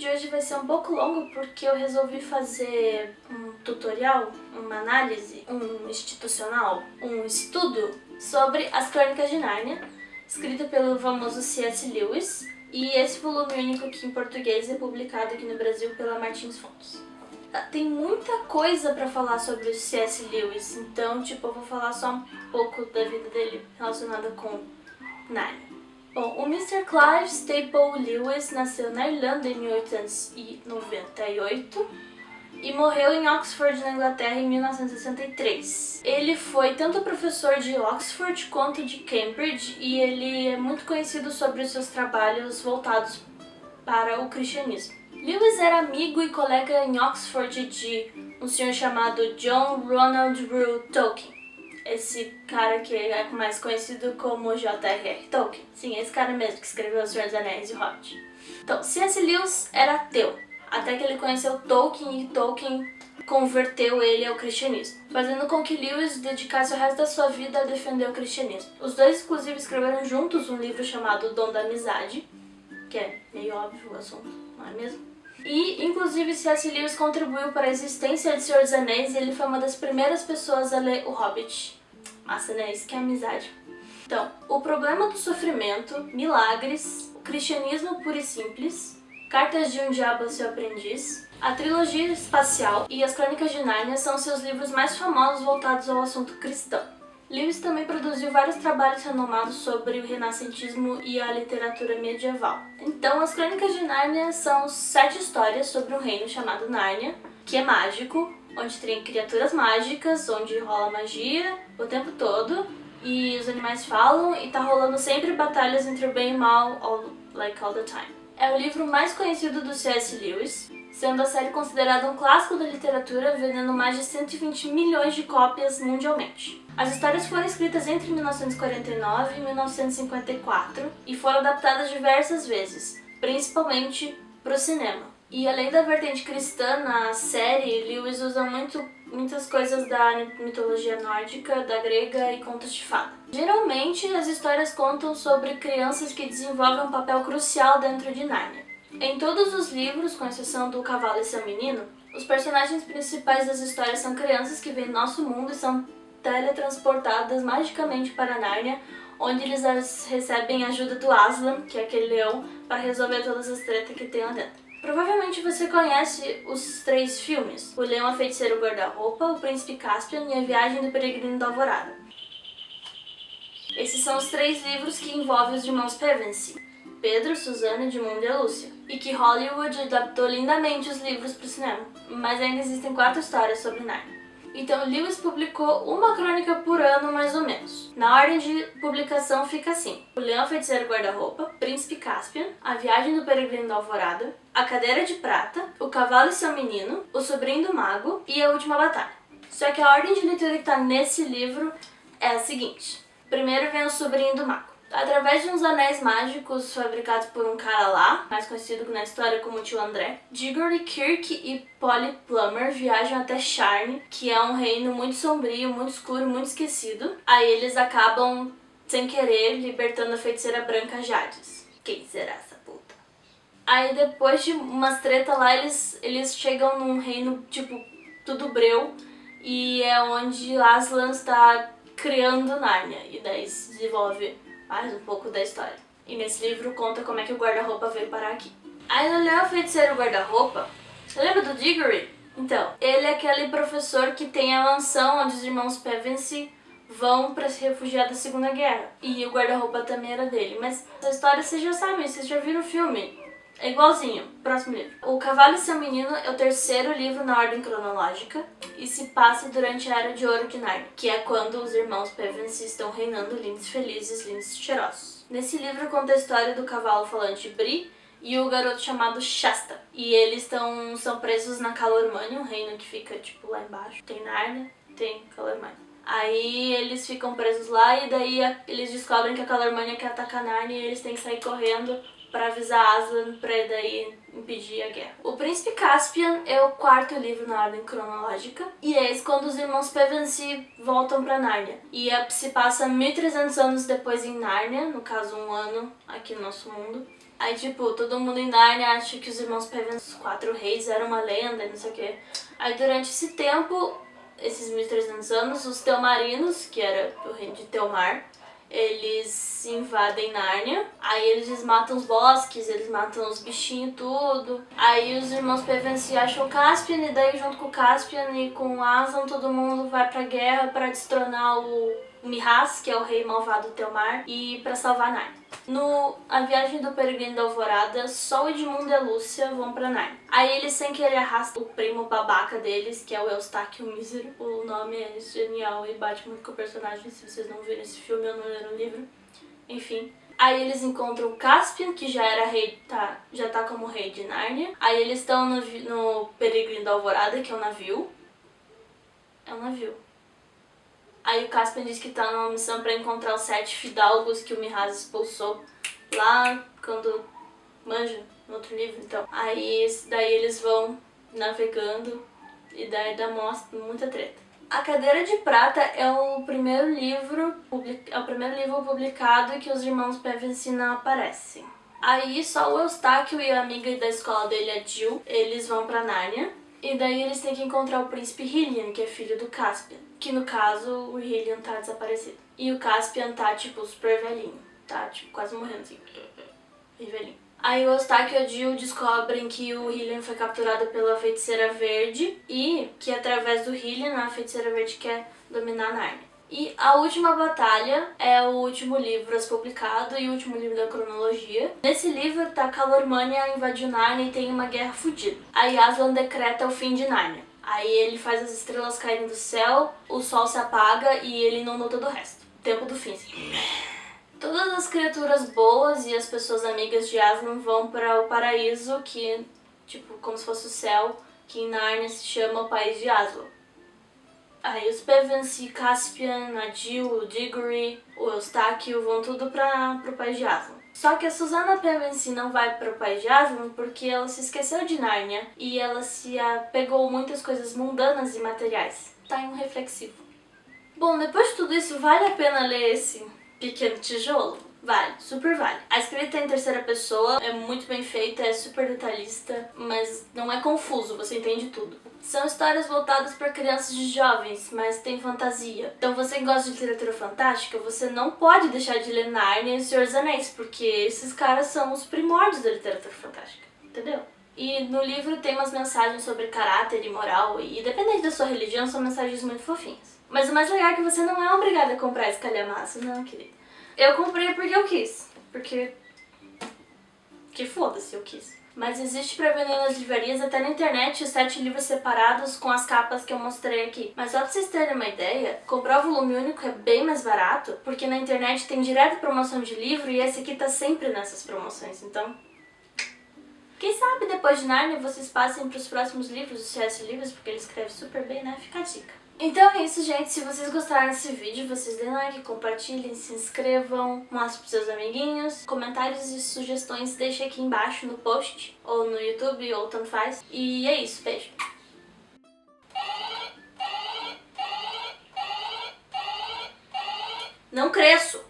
de hoje vai ser um pouco longo porque eu resolvi fazer um tutorial, uma análise, um institucional, um estudo sobre as Crônicas de Nárnia, escrita pelo famoso C.S. Lewis, e esse volume único aqui em português é publicado aqui no Brasil pela Martins Fontes. Tem muita coisa pra falar sobre o C.S. Lewis, então eu vou falar só um pouco da vida dele relacionada com Nárnia. Bom, o Mr. Clive Staple Lewis nasceu na Irlanda em 1898 e morreu em Oxford, na Inglaterra, em 1963. Ele foi tanto professor de Oxford quanto de Cambridge e ele é muito conhecido sobre os seus trabalhos voltados para o cristianismo. Lewis era amigo e colega em Oxford de um senhor chamado John Ronald Reuel Tolkien. Esse cara que é mais conhecido como J.R.R. Tolkien. Sim, esse cara mesmo que escreveu O Senhor dos Anéis e O Hobbit. Então, C.S. Lewis era ateu, até que ele conheceu Tolkien e Tolkien converteu ele ao cristianismo, fazendo com que Lewis dedicasse o resto da sua vida a defender o cristianismo. Os dois, inclusive, escreveram juntos um livro chamado O Dom da Amizade, que é meio óbvio o assunto, não é mesmo? E, inclusive, C.S. Lewis contribuiu para a existência de Senhor dos Anéis e ele foi uma das primeiras pessoas a ler O Hobbit. Massa, né? Isso que é amizade. Então, O Problema do Sofrimento, Milagres, O Cristianismo Puro e Simples, Cartas de um Diabo a Seu Aprendiz, a Trilogia Espacial e As Crônicas de Nárnia são seus livros mais famosos voltados ao assunto cristão. Lewis também produziu vários trabalhos renomados sobre o renascentismo e a literatura medieval. Então, As Crônicas de Nárnia são 7 histórias sobre um reino chamado Nárnia, que é mágico, onde tem criaturas mágicas, onde rola magia o tempo todo, e os animais falam, e tá rolando sempre batalhas entre o bem e o mal, all the time. É o livro mais conhecido do C.S. Lewis, sendo a série considerada um clássico da literatura, vendendo mais de 120 milhões de cópias mundialmente. As histórias foram escritas entre 1949 e 1954 e foram adaptadas diversas vezes, principalmente para o cinema. E além da vertente cristã na série, Lewis usa muitas coisas da mitologia nórdica, da grega e contos de fada. Geralmente, as histórias contam sobre crianças que desenvolvem um papel crucial dentro de Nárnia. Em todos os livros, com exceção do Cavalo e Seu Menino, os personagens principais das histórias são crianças que vêm do nosso mundo e são teletransportadas magicamente para Nárnia, onde eles recebem a ajuda do Aslan, que é aquele leão, para resolver todas as tretas que tem lá dentro. Provavelmente você conhece os 3 filmes: O Leão, a Feiticeira e o Guarda-Roupa, O Príncipe Caspian e A Viagem do Peregrino da Alvorada. Esses são os 3 livros que envolvem os irmãos Pevensie, Pedro, Susana, Edmundo e Lúcia, e que Hollywood adaptou lindamente os livros para o cinema, mas ainda existem 4 histórias sobre Nárnia. Então, Lewis publicou uma crônica por ano, mais ou menos. Na ordem de publicação fica assim: O Leão, a Feiticeira e o Guarda-Roupa, Príncipe Caspian, A Viagem do Peregrino da Alvorada, A Cadeira de Prata, O Cavalo e Seu Menino, O Sobrinho do Mago e A Última Batalha. Só que a ordem de leitura que está nesse livro é a seguinte: primeiro vem O Sobrinho do Mago. Através de uns anéis mágicos fabricados por um cara lá, mais conhecido na história como Tio André, Diggory, Kirk e Polly Plummer viajam até Sharn, que é um reino muito sombrio, muito escuro, muito esquecido. Aí eles acabam, sem querer, libertando a feiticeira branca Jadis. Quem será essa puta? Aí depois de umas treta lá, eles chegam num reino, tudo breu, e é onde Aslan está criando Nárnia, e daí se desenvolve mais um pouco da história. E nesse livro conta como é que o guarda-roupa veio parar aqui. Aí no Leão, Feiticeiro e o Guarda-Roupa, você lembra do Diggory? Então, ele é aquele professor que tem a mansão onde os irmãos Pevensie vão para se refugiar da Segunda Guerra. E o guarda-roupa também era dele. Mas essa história vocês já sabem, vocês já viram o filme. É igualzinho. Próximo livro. O Cavalo e Seu Menino é o 3º livro na ordem cronológica e se passa durante a Era de Ouro de Nárnia, que é quando os irmãos Pevensie estão reinando lindos, felizes, lindos e cheirosos. Nesse livro conta a história do cavalo falante Bree e o garoto chamado Shasta. E eles são presos na Calormânia, um reino que fica lá embaixo. Tem Nárnia, tem Calormânia. Aí eles ficam presos lá e daí eles descobrem que a Calormânia quer atacar Nárnia e eles têm que sair correndo para avisar Aslan pra daí impedir a guerra. O Príncipe Caspian é o 4º livro na ordem cronológica e é esse quando os irmãos Pevensie voltam pra Nárnia. E se passa 1300 anos depois em Nárnia, no caso um ano aqui no nosso mundo. Aí, tipo, todo mundo em Nárnia acha que os irmãos Pevensie, os 4 reis, eram uma lenda e não sei o quê. Aí, durante esse tempo, esses 1300 anos, os Telmarinos, que era o reino de Telmar, eles invadem Nárnia. Aí eles matam os bosques, eles matam os bichinhos tudo. Aí os irmãos Pevensie acham Caspian e daí junto com o Caspian e com o Aslan todo mundo vai pra guerra pra destronar o Mihas, que é o rei malvado Telmar, e pra salvar Nárnia. A viagem do Peregrino da Alvorada, só o Edmundo e a Lúcia vão pra Nárnia. Aí eles sem querer arrastam o primo babaca deles, que é o Eustáquio Mísero. O nome é genial e bate muito com o personagem, se vocês não viram esse filme ou não leram o livro. Enfim. Aí eles encontram o Caspian, que já era rei, já tá como rei de Nárnia. Aí eles estão no Peregrino da Alvorada, que é um navio. É um navio. Aí o Caspian diz que tá numa missão pra encontrar os 7 fidalgos que o Mihas expulsou lá quando... Manja, no outro livro, então. Aí daí eles vão navegando e daí dá muita treta. A Cadeira de Prata é o primeiro livro publicado que os irmãos Pevensie não aparecem. Aí só o Eustáquio e a amiga da escola dele, a Jill, eles vão pra Nárnia. E daí eles têm que encontrar o príncipe Hilian, que é filho do Caspian. Que no caso, o Hilian tá desaparecido. E o Caspian tá, tipo, super velhinho. Tá, tipo, quase morrendo, assim. Bem velhinho. Aí o Eustáquio e a Jill descobrem que o Hilian foi capturado pela Feiticeira Verde. E que através do Hilian, a Feiticeira Verde quer dominar Nárnia. E a última batalha é o último livro publicado e o último livro da cronologia. Nesse livro, tá Calormânia invadiu Nárnia e tem uma guerra fodida. Aí Aslan decreta o fim de Nárnia. Aí ele faz as estrelas caírem do céu, o sol se apaga e ele inunda todo o resto. Tempo do fim, assim. Todas as criaturas boas e as pessoas amigas de Aslan vão para o paraíso, que, tipo, como se fosse o céu, que em Nárnia se chama o País de Aslan. Aí os Pevensie, Caspian, a Jill, o Diggory, o Eustáquio vão tudo pro País de Aslan. Só que a Susana Pevensie não vai pro País de Aslan porque ela se esqueceu de Nárnia e ela se apegou muitas coisas mundanas e materiais. Tá em um reflexivo. Bom, depois de tudo isso, vale a pena ler esse Pequeno Tijolo? Vale, super vale. A escrita é em terceira pessoa, é muito bem feita, é super detalhista, mas não é confuso, você entende tudo. São histórias voltadas para crianças e jovens, mas tem fantasia. Então você que gosta de literatura fantástica, você não pode deixar de ler Nárnia e O Senhor dos Anéis, porque esses caras são os primórdios da literatura fantástica, entendeu? E no livro tem umas mensagens sobre caráter e moral, e dependendo da sua religião, são mensagens muito fofinhas. Mas o mais legal é que você não é obrigada a comprar esse calhamaço, não, querida. Eu comprei porque eu quis, porque... que foda-se, eu quis. Mas existe pra vender nas livrarias, até na internet, os 7 livros separados com as capas que eu mostrei aqui. Mas só pra vocês terem uma ideia, comprar o volume único é bem mais barato, porque na internet tem direto promoção de livro e esse aqui tá sempre nessas promoções, então... Quem sabe depois de Nárnia vocês passem pros próximos livros, os C.S. Lewis, porque ele escreve super bem, né? Fica a dica. Então é isso, gente. Se vocês gostaram desse vídeo, vocês deem like, compartilhem, se inscrevam, mostrem pros seus amiguinhos. Comentários e sugestões deixem aqui embaixo no post, ou no YouTube, ou tanto faz. E é isso, beijo! Não cresço!